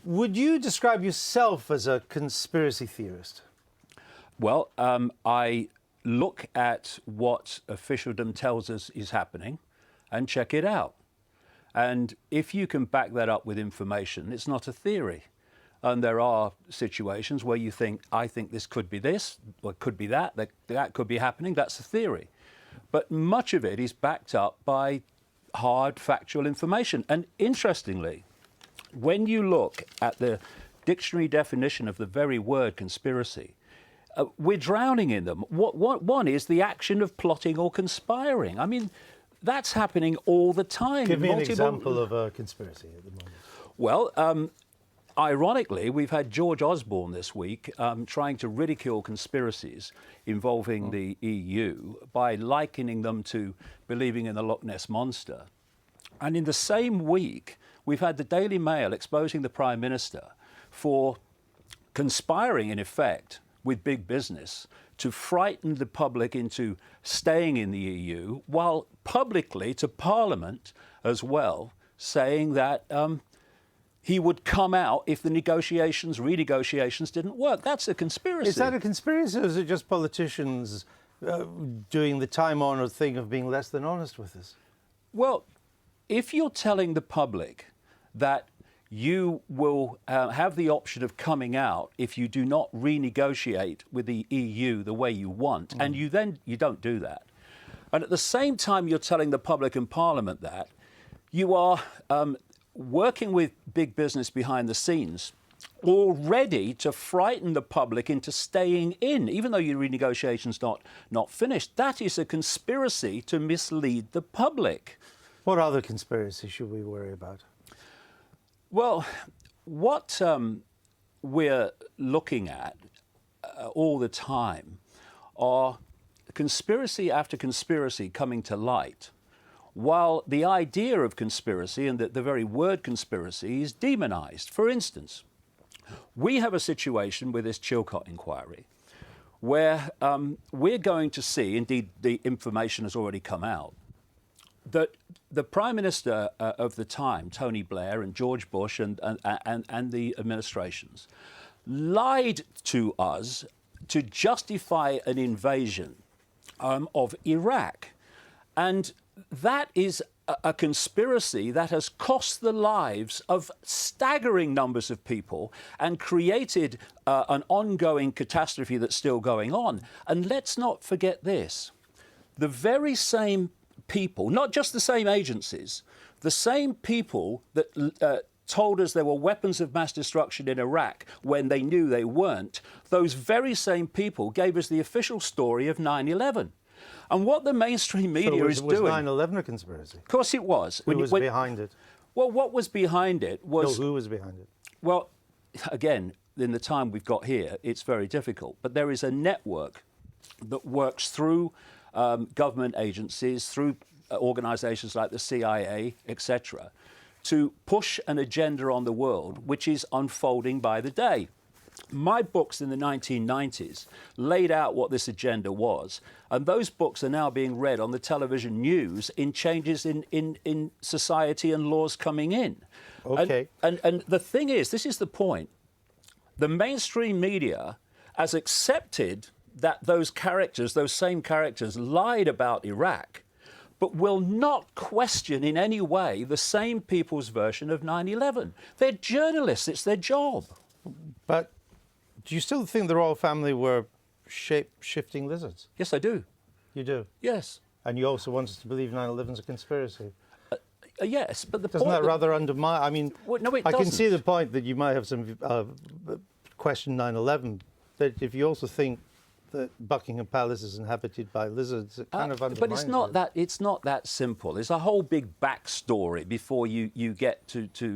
Would you describe yourself as a conspiracy theorist? Well, I look at what officialdom tells us is happening and check it out. And if you can back that up with information, it's not a theory. And there are situations where you think, I think this could be this, or it could be that could be happening. That's a theory. But much of it is backed up by hard factual information. And interestingly, when you look at the dictionary definition of the very word conspiracy, we're drowning in them. One is the action of plotting or conspiring. I mean, that's happening all the time. Give me an example of a conspiracy at the moment. Well, ironically, we've had George Osborne this week trying to ridicule conspiracies involving the EU by likening them to believing in the Loch Ness Monster. And in the same week, we've had the Daily Mail exposing the Prime Minister for conspiring, in effect, with big business to frighten the public into staying in the EU, while publicly to Parliament as well, saying that he would come out if the renegotiations didn't work. That's a conspiracy. Is that a conspiracy, or is it just politicians doing the time-honoured thing of being less than honest with us? Well, if you're telling the public that you will have the option of coming out if you do not renegotiate with the EU the way you want, and you don't do that. And at the same time you're telling the public and Parliament that, you are working with big business behind the scenes already to frighten the public into staying in, even though your renegotiation's not finished. That is a conspiracy to mislead the public. What other conspiracy should we worry about? Well, what we're looking at all the time are conspiracy after conspiracy coming to light, while the idea of conspiracy and the very word conspiracy is demonized. For instance, we have a situation with this Chilcot inquiry where we're going to see, indeed the information has already come out, that the Prime Minister of the time, Tony Blair and George Bush and the administrations, lied to us to justify an invasion of Iraq. And that is a conspiracy that has cost the lives of staggering numbers of people and created an ongoing catastrophe that's still going on. And let's not forget this. The very same people, not just the same agencies, the same people that told us there were weapons of mass destruction in Iraq when they knew they weren't, those very same people gave us the official story of 9/11. And what the mainstream media is doing... Was 9/11 a conspiracy? Of course it was. Who was behind it? Well, what was behind it was... No, who was behind it? Well, again, in the time we've got here, it's very difficult. But there is a network that works through government agencies, through organisations like the CIA, etc., to push an agenda on the world which is unfolding by the day. My books in the 1990s laid out what this agenda was, and those books are now being read on the television news in changes in society and laws coming in. Okay. And the thing is, this is the point, the mainstream media has accepted that those same characters lied about Iraq, but will not question in any way the same people's version of 9/11. They're journalists, it's their job. But do you still think the royal family were shape-shifting lizards? Yes, I do. You do? Yes. And you also want us to believe 9/11 is a conspiracy? Yes, but the Doesn't point... that rather undermine... I mean, well, no, it I doesn't. can see the point that you might have some question 9/11, but if you also think that Buckingham Palace is inhabited by lizards, it kind of undermines but it's not that simple. There's a whole big backstory before you get to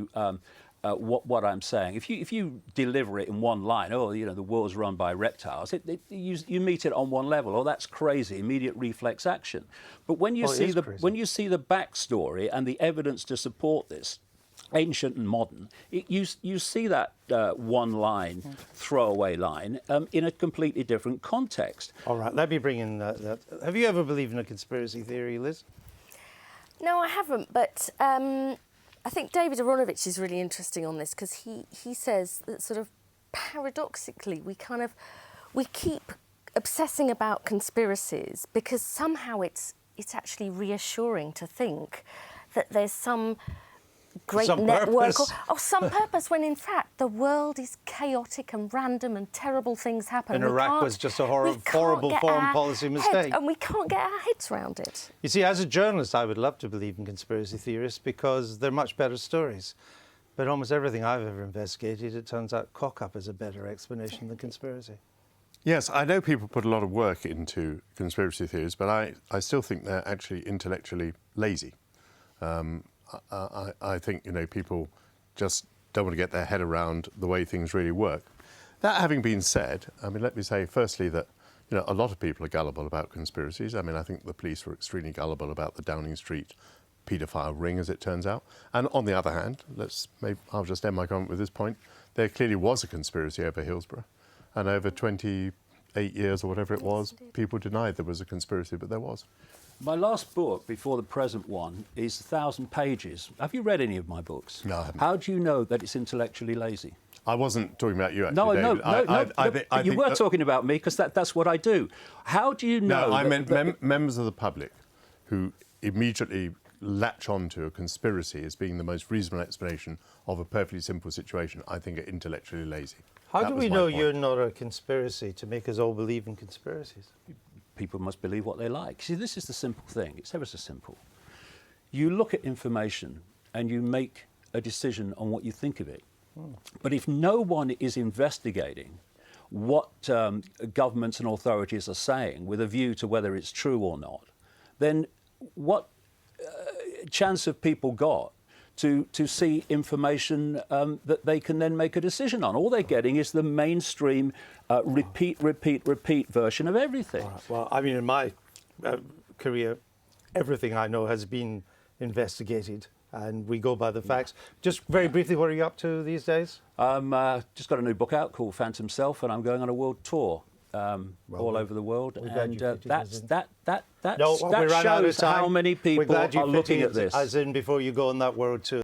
what I'm saying. If you deliver it in one line, the world's run by reptiles, you meet it on one level. Oh, that's crazy! Immediate reflex action. But when you see the backstory and the evidence to support this, ancient and modern, you see that one-line, throwaway line in a completely different context. All right, let me bring in that. Have you ever believed in a conspiracy theory, Liz? No, I haven't, but I think David Aronovich is really interesting on this because he says that sort of paradoxically we keep obsessing about conspiracies because somehow it's actually reassuring to think that there's some great network or some purpose when in fact the world is chaotic and random and terrible things happen. And Iraq was just a horrible foreign policy mistake. And we can't get our heads around it. You see, as a journalist, I would love to believe in conspiracy theorists because they're much better stories. But almost everything I've ever investigated, it turns out cock-up is a better explanation than conspiracy. Yes, I know people put a lot of work into conspiracy theories, but I still think they're actually intellectually lazy. I think, people just don't want to get their head around the way things really work. That having been said, let me say firstly that, a lot of people are gullible about conspiracies. I think the police were extremely gullible about the Downing Street paedophile ring, as it turns out. And on the other hand, I'll just end my comment with this point. There clearly was a conspiracy over Hillsborough. And over 28 years or whatever it was, people denied there was a conspiracy, but there was. My last book, before the present one, is 1,000 pages. Have you read any of my books? No, I haven't. How do you know that it's intellectually lazy? I wasn't talking about you, actually, David. No. You were talking about me, because that's what I do. How do you know... No, I meant members of the public who immediately latch onto a conspiracy as being the most reasonable explanation of a perfectly simple situation, I think are intellectually lazy. How do we know you're not a conspiracy to make us all believe in conspiracies? People must believe what they like. See, this is the simple thing. It's ever so simple. You look at information and you make a decision on what you think of it. But if no one is investigating what governments and authorities are saying with a view to whether it's true or not, then what chance have people got to see information that they can then make a decision on? All they're getting is the mainstream repeat version of everything. Well, in my career, everything I know has been investigated, and we go by the facts. Just very briefly, what are you up to these days? Just got a new book out called Phantom Self, and I'm going on a world tour all over the world. And that shows how many people are looking at this. As in, before you go on that world tour.